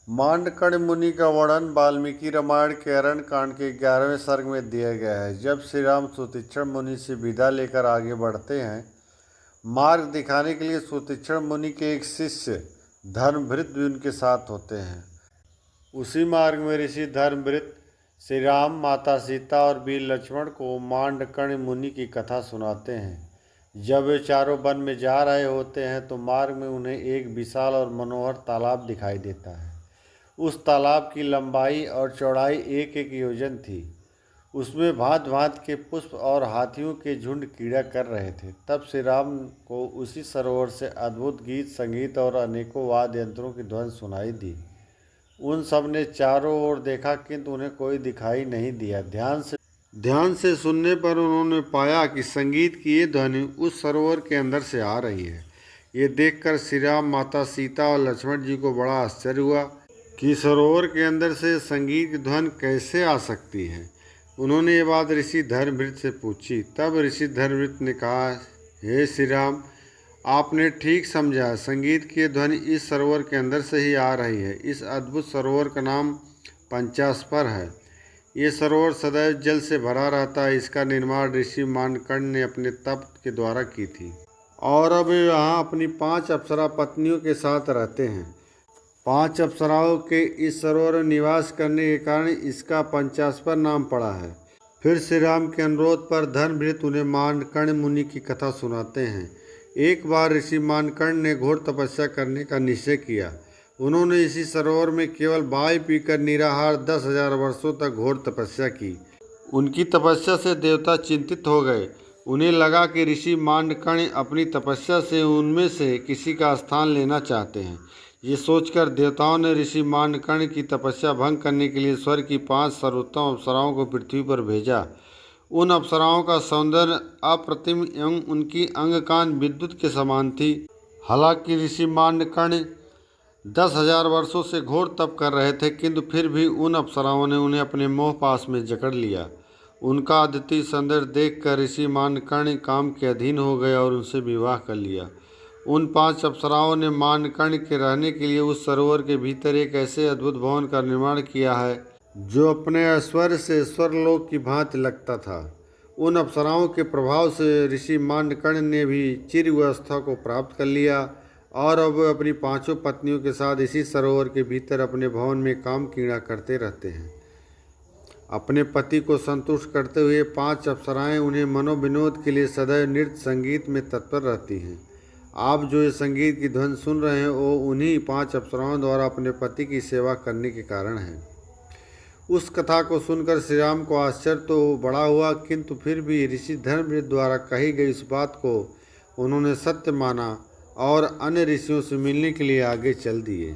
मांडकण मुनि का वर्णन वाल्मीकि रामायण के अरण्य कांड के 11वें सर्ग में दिया गया है। जब श्री राम सुतीक्ष्ण मुनि से विदा लेकर आगे बढ़ते हैं, मार्ग दिखाने के लिए सुतीक्ष्ण मुनि के एक शिष्य धर्मभृत भी उनके साथ होते हैं। उसी मार्ग में ऋषि धर्मभृत श्री राम, माता सीता और वीर लक्ष्मण को मांडकण मुनि की कथा सुनाते हैं। जब वे चारों वन में जा रहे होते हैं तो मार्ग में उन्हें एक विशाल और मनोहर तालाब दिखाई देता है। उस तालाब की लंबाई और चौड़ाई एक एक योजन थी। उसमें भांत भांत के पुष्प और हाथियों के झुंड क्रीड़ा कर रहे थे। तब श्री राम को उसी सरोवर से अद्भुत गीत, संगीत और अनेकों वाद्य यंत्रों की ध्वनि सुनाई दी। उन सब ने चारों ओर देखा, किंतु उन्हें कोई दिखाई नहीं दिया। ध्यान से सुनने पर उन्होंने पाया कि संगीत की ये ध्वनि उस सरोवर के अंदर से आ रही है। ये देखकर श्री राम, माता सीता और लक्ष्मण जी को बड़ा आश्चर्य हुआ कि सरोवर के अंदर से संगीत की ध्वनि कैसे आ सकती है। उन्होंने ये बात ऋषि धर्मभृत से पूछी। तब ऋषि धर्मभृत ने कहा, हे श्री राम, आपने ठीक समझा। संगीत की ध्वनि इस सरोवर के अंदर से ही आ रही है। इस अद्भुत सरोवर का नाम पंचास्पर है। ये सरोवर सदैव जल से भरा रहता है। इसका निर्माण ऋषि मांडकण ने अपने तप के द्वारा की थी और अब यहाँ अपनी 5 अप्सरा पत्नियों के साथ रहते हैं। 5 अप्सराओं के इस सरोवर में निवास करने के कारण इसका पंचास्पर नाम पड़ा है। फिर श्री राम के अनुरोध पर धर्मभृत उन्हें मांडकण मुनि की कथा सुनाते हैं। एक बार ऋषि मांडकण ने घोर तपस्या करने का निश्चय किया। उन्होंने इसी सरोवर में केवल वायु पीकर निराहार 10,000 वर्षों तक घोर तपस्या की। उनकी तपस्या से देवता चिंतित हो गए। उन्हें लगा कि ऋषि मांडकण अपनी तपस्या से उनमें से किसी का स्थान लेना चाहते हैं। ये सोचकर देवताओं ने ऋषि मांडकण की तपस्या भंग करने के लिए स्वर्ग की 5 सर्वोत्तम अप्सराओं को पृथ्वी पर भेजा। उन अप्सराओं का सौंदर्य अप्रतिम एवं उनकी अंगकान विद्युत के समान थी। हालांकि ऋषि मांडकण 10,000 वर्षों से घोर तप कर रहे थे, किंतु फिर भी उन अप्सराओं ने उन्हें अपने मोह पास में जकड़ लिया। उनका अद्वितीय सौंदर्य देखकर ऋषि मांडकण काम के अधीन हो गए और उनसे विवाह कर लिया। उन 5 अप्सराओं ने मांडकण के रहने के लिए उस सरोवर के भीतर एक ऐसे अद्भुत भवन का निर्माण किया है जो अपने ऐश्वर्य से स्वर्गलोक की भांति लगता था। उन अप्सराओं के प्रभाव से ऋषि मांडकण ने भी चिरवस्था को प्राप्त कर लिया और अब अपनी 5 पत्नियों के साथ इसी सरोवर के भीतर अपने भवन में काम क्रीड़ा करते रहते हैं। अपने पति को संतुष्ट करते हुए 5 अप्सराएं उन्हें मनोविनोद के लिए सदैव नृत्य संगीत में तत्पर रहती हैं। आप जो ये संगीत की ध्वनि सुन रहे हैं वो उन्हीं 5 अप्सराओं द्वारा अपने पति की सेवा करने के कारण है। उस कथा को सुनकर श्री राम को आश्चर्य तो बड़ा हुआ, किंतु फिर भी ऋषि धर्मभृत द्वारा कही गई इस बात को उन्होंने सत्य माना और अन्य ऋषियों से मिलने के लिए आगे चल दिए।